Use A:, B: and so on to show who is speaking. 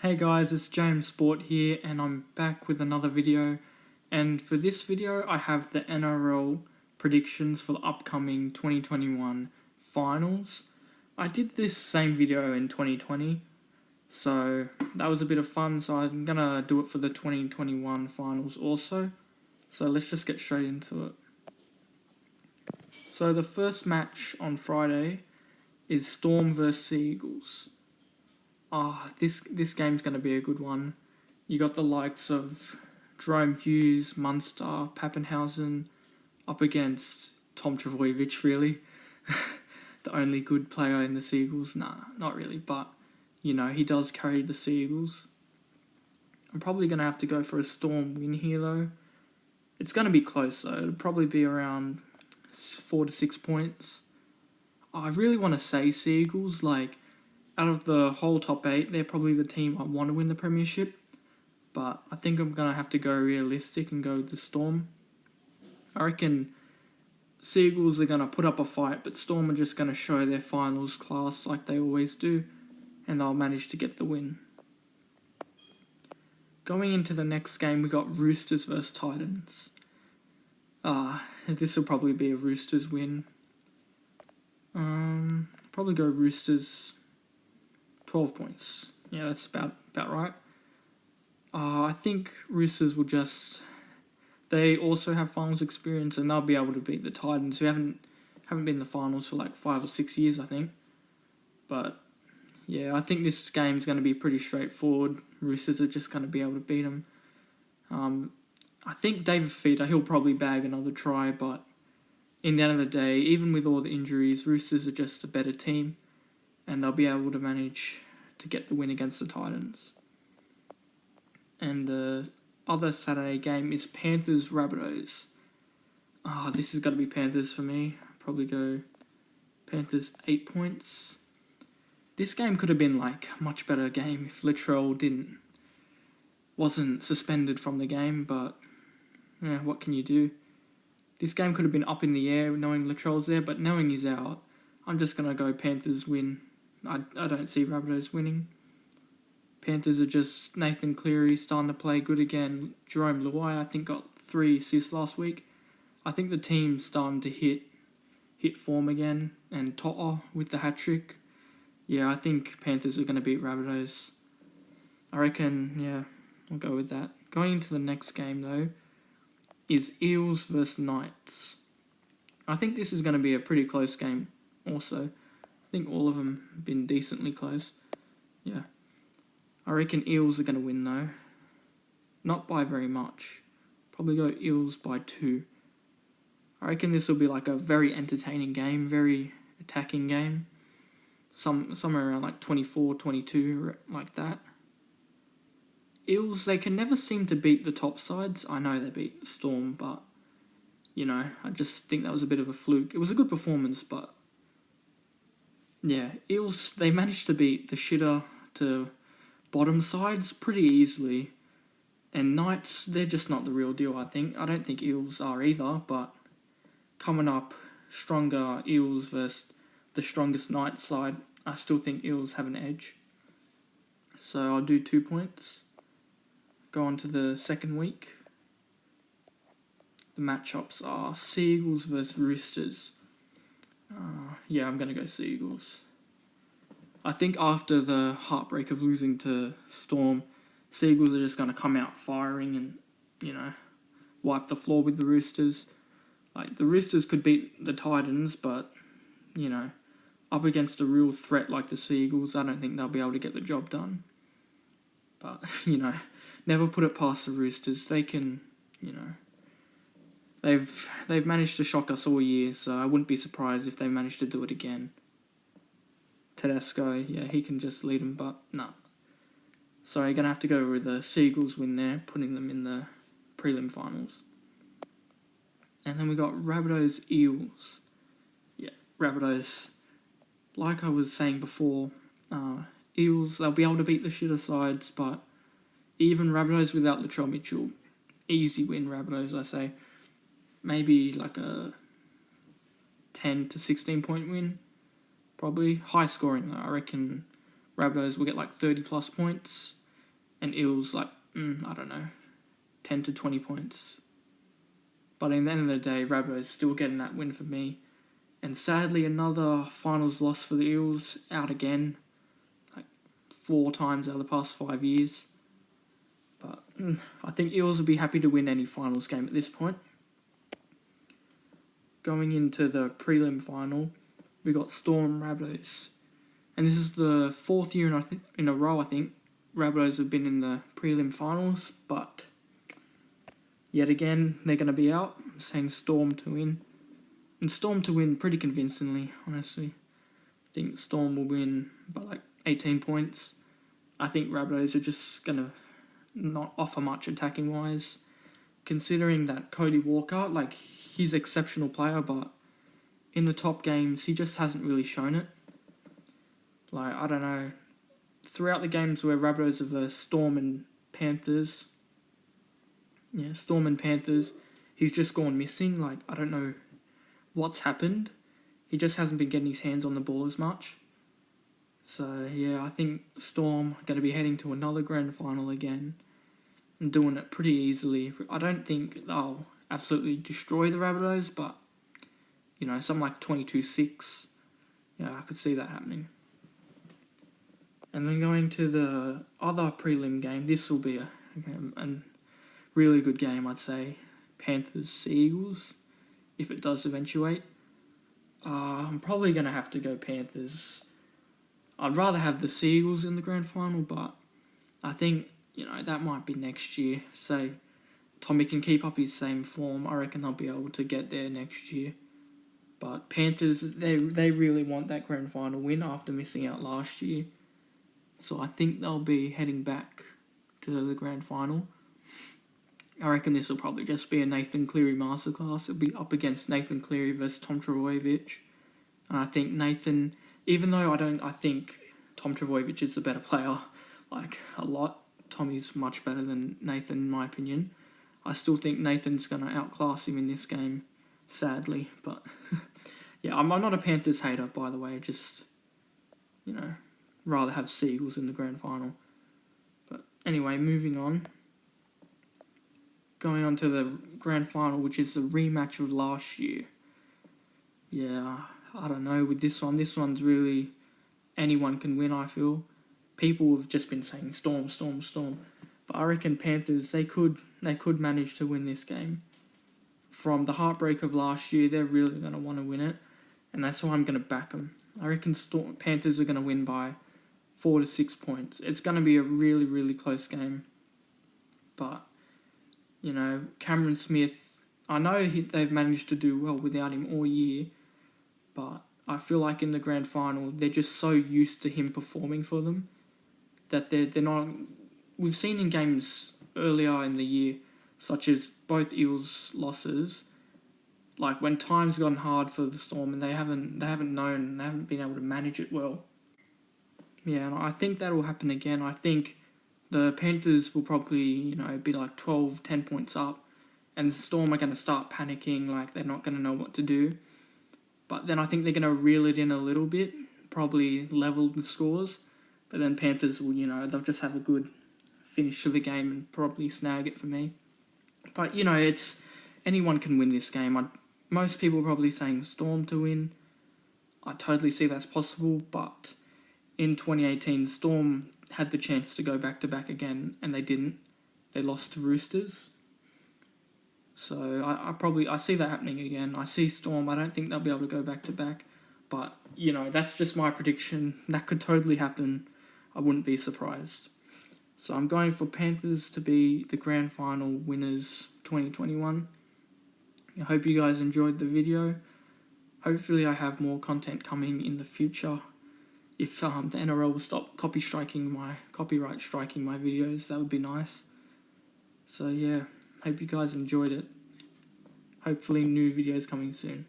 A: Hey guys, it's James Sport here and I'm back with another video, and for this video I have the NRL predictions for the upcoming 2021 finals. I did this same video in 2020, so that was a bit of fun, so I'm gonna do it for the 2021 finals also. So let's just get straight into it. So the first match on Friday is Storm vs Eagles. This game's going to be a good one. You got the likes of Jerome Hughes, Munster, Pappenhausen up against Tom Trbojevic, really. The only good player in the Seagulls. Nah, not really, but, you know, he does carry the Seagulls. I'm probably going to have to go for a Storm win here, though. It's going to be close, though. It'll probably be around 4 to 6 points. I really want to say Seagulls, out of the whole top 8, they're probably the team I want to win the premiership. But I think I'm going to have to go realistic and go with the Storm. I reckon Seagulls are going to put up a fight, but Storm are just going to show their finals class like they always do, and they'll manage to get the win. Going into the next game, we got Roosters vs Titans. This will probably be a Roosters win. Probably go Roosters 12 points. Yeah, that's about right. I think Roosters will just... They also have finals experience and they'll be able to beat the Titans, who haven't been in the finals for 5 or 6 years, I think. But, yeah, I think this game's going to be pretty straightforward. Roosters are just going to be able to beat them. I think David Fifita, he'll probably bag another try, but in the end of the day, even with all the injuries, Roosters are just a better team, and they'll be able to manage to get the win against the Titans. And the other Saturday game is Panthers-Rabbitohs. This is going to be Panthers for me. Probably go Panthers 8 points. This game could have been a much better game if Latrell wasn't suspended from the game, but yeah, what can you do? This game could have been up in the air knowing Latrell's there, but knowing he's out, I'm just going to go Panthers win. I don't see Rabbitohs winning. Panthers are just Nathan Cleary starting to play good again. Jerome Luai, I think, got 3 assists last week. I think the team's starting to hit form again. And To'o with the hat-trick. Yeah, I think Panthers are going to beat Rabbitohs. I reckon, yeah, I'll go with that. Going into the next game, though, is Eels vs Knights. I think this is going to be a pretty close game also. I think all of them have been decently close. Yeah. I reckon Eels are going to win, though. Not by very much. Probably go Eels by 2. I reckon this will be a very entertaining game, very attacking game. Somewhere around 24, 22, like that. Eels, they can never seem to beat the top sides. I know they beat Storm, but, I just think that was a bit of a fluke. It was a good performance, but, yeah, Eels, they managed to beat the shitter to bottom sides pretty easily. And Knights, they're just not the real deal, I think. I don't think Eels are either, but coming up, stronger Eels versus the strongest Knights side, I still think Eels have an edge. So I'll do 2 points. Go on to the second week. The matchups are Seagulls versus Roosters. Yeah, I'm going to go Seagulls. I think after the heartbreak of losing to Storm, Seagulls are just going to come out firing and, wipe the floor with the Roosters. The Roosters could beat the Titans, but, up against a real threat like the Seagulls, I don't think they'll be able to get the job done. But, never put it past the Roosters. They can, they've managed to shock us all year, so I wouldn't be surprised if they managed to do it again. Tedesco, yeah, he can just lead them, but no. So you're going to have to go with the Seagulls win there, putting them in the prelim finals. And then we got Rabbitohs Eels. Yeah, Rabbitohs, like I was saying before, Eels, they'll be able to beat the shitter sides, but even Rabbitohs without Latrell Mitchell, easy win Rabbitohs, I say. Maybe a 10 to 16 point win. Probably high scoring though. I reckon Rabbitohs will get 30 plus points. and Eels like, I don't know, 10 to 20 points. But in the end of the day, Rabbitohs still getting that win for me. And sadly, another finals loss for the Eels, out again, like 4 times out of the past 5 years. But I think Eels will be happy to win any finals game at this point. Going into the prelim final, we got Storm Rabbitohs. And this is the 4th year in a row, I think, Rabbitohs have been in the prelim finals, but yet again, they're going to be out. I'm saying Storm to win. And Storm to win pretty convincingly, honestly. I think Storm will win by like 18 points. I think Rabbitohs are just going to not offer much attacking-wise. Considering that Cody Walker, like, he's an exceptional player, but in the top games, he just hasn't really shown it. Like, I don't know. Throughout the games where Rabbitohs have versed Storm and Panthers, he's just gone missing. Like, I don't know what's happened. He just hasn't been getting his hands on the ball as much. So, yeah, I think Storm are going to be heading to another grand final again and doing it pretty easily. I don't think they'll absolutely destroy the Rabbitohs, but, you know, something like 22-6. Yeah, I could see that happening. And then going to the other prelim game, this will be a really good game, I'd say. Panthers-Eagles, if it does eventuate. I'm probably going to have to go Panthers. I'd rather have the Seagulls in the grand final, but I think, you know, that might be next year. Say Tommy can keep up his same form, I reckon they'll be able to get there next year. But Panthers, they really want that grand final win after missing out last year. So I think they'll be heading back to the grand final. I reckon this will probably just be a Nathan Cleary masterclass. It'll be up against Nathan Cleary versus Tom Trbojevic. And I think Nathan, even though I think Tom Trbojevic is the better player, like a lot. Tommy's much better than Nathan, in my opinion. I still think Nathan's going to outclass him in this game, sadly. But yeah, I'm not a Panthers hater, by the way. Just, you know, rather have Seagulls in the grand final. But anyway, moving on. Going on to the grand final, which is the rematch of last year. Yeah, I don't know with this one. This one's really anyone can win, I feel. People have just been saying Storm. But I reckon Panthers, they could manage to win this game. From the heartbreak of last year, they're really going to want to win it. And that's why I'm going to back them. I reckon Panthers are going to win by 4 to 6 points. It's going to be a really, really close game. But, you know, Cameron Smith, I know they've managed to do well without him all year, but I feel like in the grand final, they're just so used to him performing for them that they're not... We've seen in games earlier in the year, such as both Eels losses, like when times gotten hard for the Storm and they haven't been able to manage it well. Yeah, and I think that will happen again. I think the Panthers will probably, you know, be like 10 points up, and the Storm are going to start panicking, like they're not going to know what to do. But then I think they're going to reel it in a little bit, probably level the scores, but then Panthers will, you know, they'll just have a good finish to the game and probably snag it for me. But, you know, it's anyone can win this game. Most people are probably saying Storm to win. I totally see that's possible, but in 2018, Storm had the chance to go back-to-back again, and they didn't. They lost to Roosters. So I see that happening again. I see Storm. I don't think they'll be able to go back-to-back. But, you know, that's just my prediction. That could totally happen. I wouldn't be surprised. So I'm going for Panthers to be the grand final winners 2021. I hope you guys enjoyed the video. Hopefully I have more content coming in the future. If the NRL will stop copyright striking my videos, that would be nice. So yeah, hope you guys enjoyed it. Hopefully new videos coming soon.